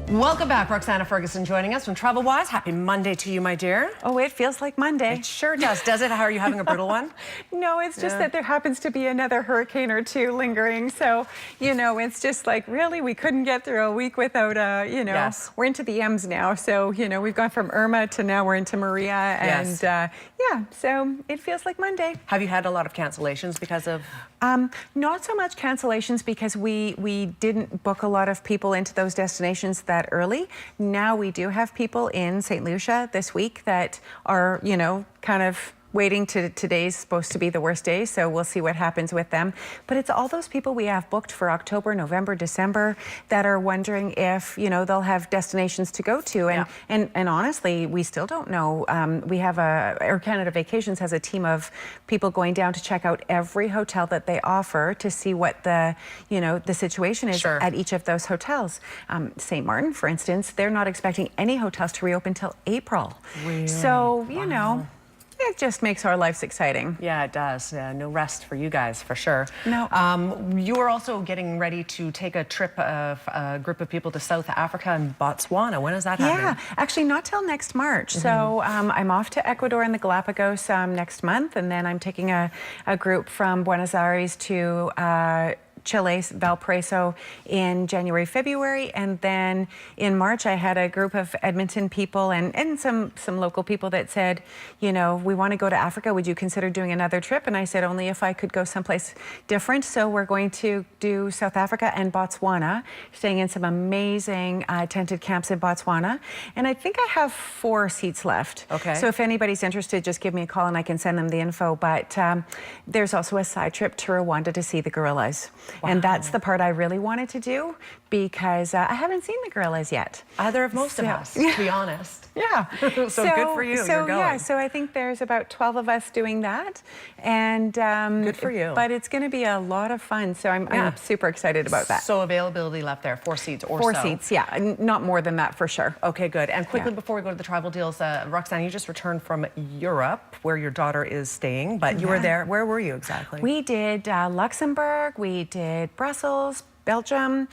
Welcome back. Roxana Ferguson joining us from Travelwise. Happy Monday to you, my dear. Oh, it feels like Monday. It sure does. Does it? How are you having a brutal one? No, it's just that there happens to be another hurricane or two lingering. So, it's just like, really, we couldn't get through a week without Yes. We're into the M's now. So, we've gone from Irma to now we're into Maria. And so it feels like Monday. Have you had a lot of cancellations because of? Not so much cancellations because we didn't book a lot of people into those destinations that early. Now we do have people in St. Lucia this week that are, kind of waiting to today's supposed to be the worst day, so we'll see what happens with them. But it's all those people we have booked for October, November, December that are wondering if, they'll have destinations to go to. And honestly, we still don't know. We have Air Canada Vacations has a team of people going down to check out every hotel that they offer to see what the situation is at each of those hotels. St. Martin, for instance, they're not expecting any hotels to reopen till April. Really? So, it just makes our lives exciting. Yeah, it does. No rest for you guys, for sure. No. You are also getting ready to take a trip of a group of people to South Africa and Botswana. When is that happening? Yeah, actually not till next March. So I'm off to Ecuador and the Galapagos next month, and then I'm taking a group from Buenos Aires to Chile, Valparaiso in January, February, and then in March I had a group of Edmonton people and some local people that said, we want to go to Africa. Would you consider doing another trip? And I said only if I could go someplace different. So we're going to do South Africa and Botswana, staying in some amazing tented camps in Botswana. And I think I have 4 seats left. Okay. So if anybody's interested, just give me a call and I can send them the info. But there's also a side trip to Rwanda to see the gorillas. Wow. And that's the part I really wanted to do because I haven't seen the gorillas yet. Either of most of us, to be honest. Yeah. So good for you. You're going. Yeah, so I think there's about 12 of us doing that. And good for you. But it's going to be a lot of fun. So I'm super excited about that. So availability left there, 4 seats or 4 seats, yeah. And not more than that for sure. Okay, good. And quickly before we go to the travel deals, Roxanne, you just returned from Europe where your daughter is staying, but you were there. Where were you exactly? We did Luxembourg, we did Brussels, Belgium,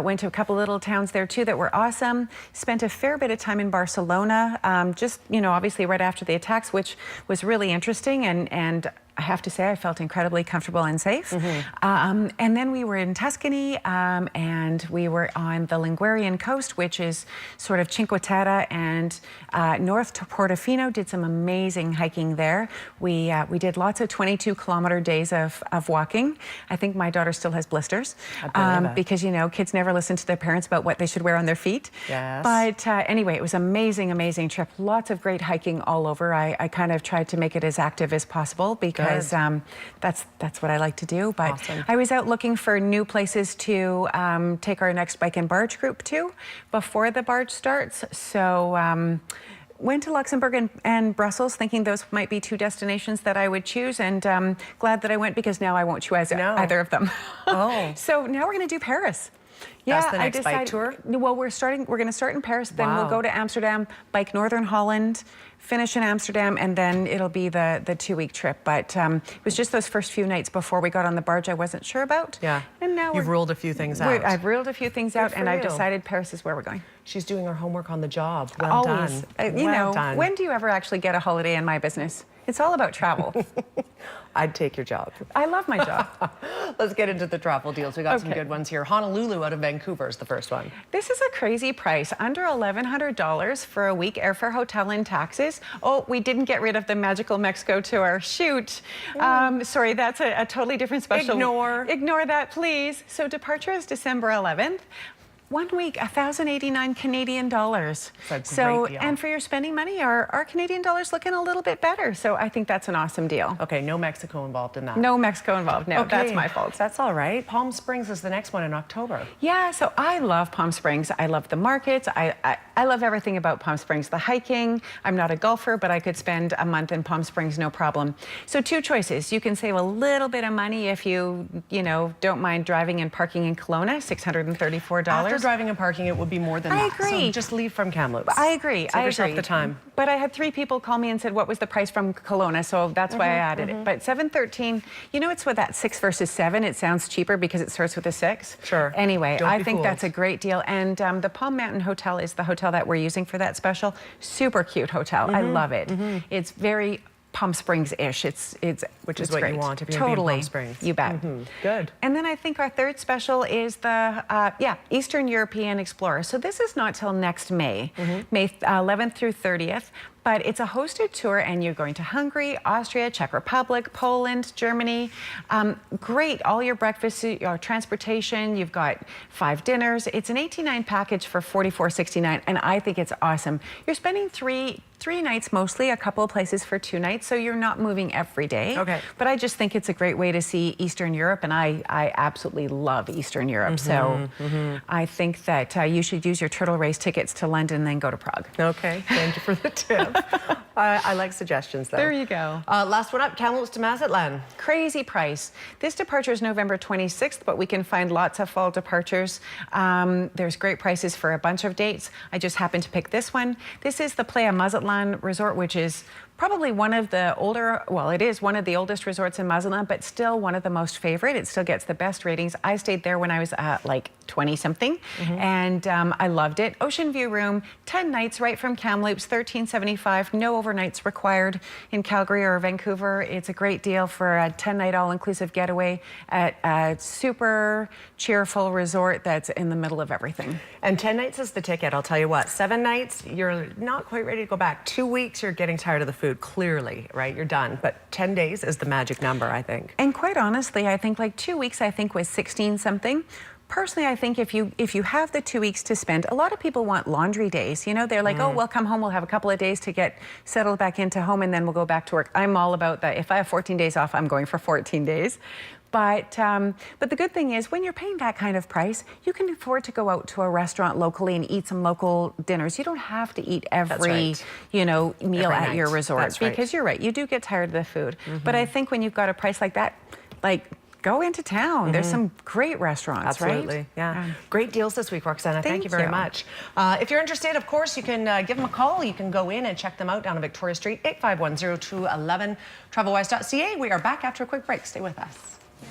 went to a couple little towns there too that were awesome. Spent a fair bit of time in Barcelona, just, obviously right after the attacks, which was really interesting. And I have to say I felt incredibly comfortable and safe. And then we were in Tuscany and we were on the Ligurian coast, which is sort of Cinque Terre and north to Portofino. Did some amazing hiking there. We did lots of 22-kilometer days of walking. I think my daughter still has blisters because, kids never listen to their parents about what they should wear on their feet. Yes. But anyway, it was amazing, amazing trip. Lots of great hiking all over. I kind of tried to make it as active as possible because that's what I like to do. But awesome. I was out looking for new places to take our next bike and barge group to before the barge starts. So went to Luxembourg and Brussels thinking those might be 2 destinations that I would choose, and glad that I went because now I won't choose either of them. Oh. So now we're going to do Paris. That's the next bike tour? Well, we're going to start in Paris, then we'll go to Amsterdam, bike Northern Holland, finish in Amsterdam, and then it'll be the 2-week trip. But it was just those first few nights before we got on the barge I wasn't sure about. Yeah. And now you've ruled a few things out. I've ruled a few things out, and I've decided Paris is where we're going. She's doing her homework on the job. Well Always. done. Well done. When do you ever actually get a holiday in my business? It's all about travel. I'd take your job. I love my job. Let's get into the travel deals. We got some good ones here. Honolulu out of Vancouver is the first one. This is a crazy price. Under $1,100 for a week, airfare, hotel, and taxes. Oh, we didn't get rid of the magical Mexico tour. Shoot. Sorry, that's a totally different special. Ignore that, please. So departure is December 11th. 1 week, 1,089 Canadian dollars. That's a great deal. And for your spending money, our Canadian dollars looking a little bit better. So I think that's an awesome deal. Okay, no Mexico involved in that. No Mexico involved. No, that's my fault. That's all right. Palm Springs is the next one in October. Yeah, so I love Palm Springs. I love the markets. I love everything about Palm Springs. The hiking. I'm not a golfer, but I could spend a month in Palm Springs, no problem. So 2 choices. You can save a little bit of money if you don't mind driving and parking in Kelowna, $634. hours. driving and parking, it would be more than I that. agree. So just leave from Kamloops. I agree. Save I yourself agree. the time. But I had 3 people call me and said, what was the price from Kelowna? So that's why I added it. But $713, you know, it's with that 6 versus 7. It sounds cheaper because it starts with a 6. Sure. Anyway, Don't I be think fooled. that's a great deal. And the Palm Mountain Hotel is the hotel that we're using for that special. Super cute hotel. I love it. It's very Palm Springs-ish. Which is it's what great. you want if you're gonna be in Totally. Palm Springs. You bet. Good. And then I think our third special is the Eastern European Explorer. So this is not till next May, May 11th through 30th. But it's a hosted tour, and you're going to Hungary, Austria, Czech Republic, Poland, Germany. Great, all your breakfast, your transportation. You've got 5 dinners. It's an $89 package for $44.69, and I think it's awesome. You're spending three nights mostly, a couple of places for 2 nights, so you're not moving every day. Okay. But I just think it's a great way to see Eastern Europe, and I absolutely love Eastern Europe. So I think that you should use your turtle race tickets to London and then go to Prague. Okay, thank you for the tip. I like suggestions, though. There you go. Last one up, Kamloops to Mazatlan. Crazy price. This departure is November 26th, but we can find lots of fall departures. There's great prices for a bunch of dates. I just happened to pick this one. This is the Playa Mazatlan Resort, which is probably one of the older, well, it is one of the oldest resorts in Mazatlan, but still one of the most favorite. It still gets the best ratings. I stayed there when I was like 20-something, and I loved it. Ocean view room, 10 nights right from Kamloops, $13.75. No overnights required in Calgary or Vancouver. It's a great deal for a 10-night all-inclusive getaway at a super cheerful resort that's in the middle of everything. And 10 nights is the ticket, I'll tell you what. 7 nights, you're not quite ready to go back. 2 weeks, you're getting tired of the food, clearly, right? You're done. But 10 days is the magic number, I think. And quite honestly, I think like 2 weeks, I think was 16-something. Personally, I think if you have the 2 weeks to spend, a lot of people want laundry days. You know, they're like, oh, we'll come home, we'll have a couple of days to get settled back into home, and then we'll go back to work. I'm all about that. If I have 14 days off, I'm going for 14 days. But the good thing is, when you're paying that kind of price, you can afford to go out to a restaurant locally and eat some local dinners. You don't have to eat every, you know, meal at your resort, because you're right, you do get tired of the food. But I think when you've got a price like that, like, go into town. There's some great restaurants, Absolutely, right? yeah. Great deals this week, Roxana. Thank you very much. If you're interested, of course, you can give them a call. You can go in and check them out down on Victoria Street, 851-0211, travelwise.ca. We are back after a quick break. Stay with us.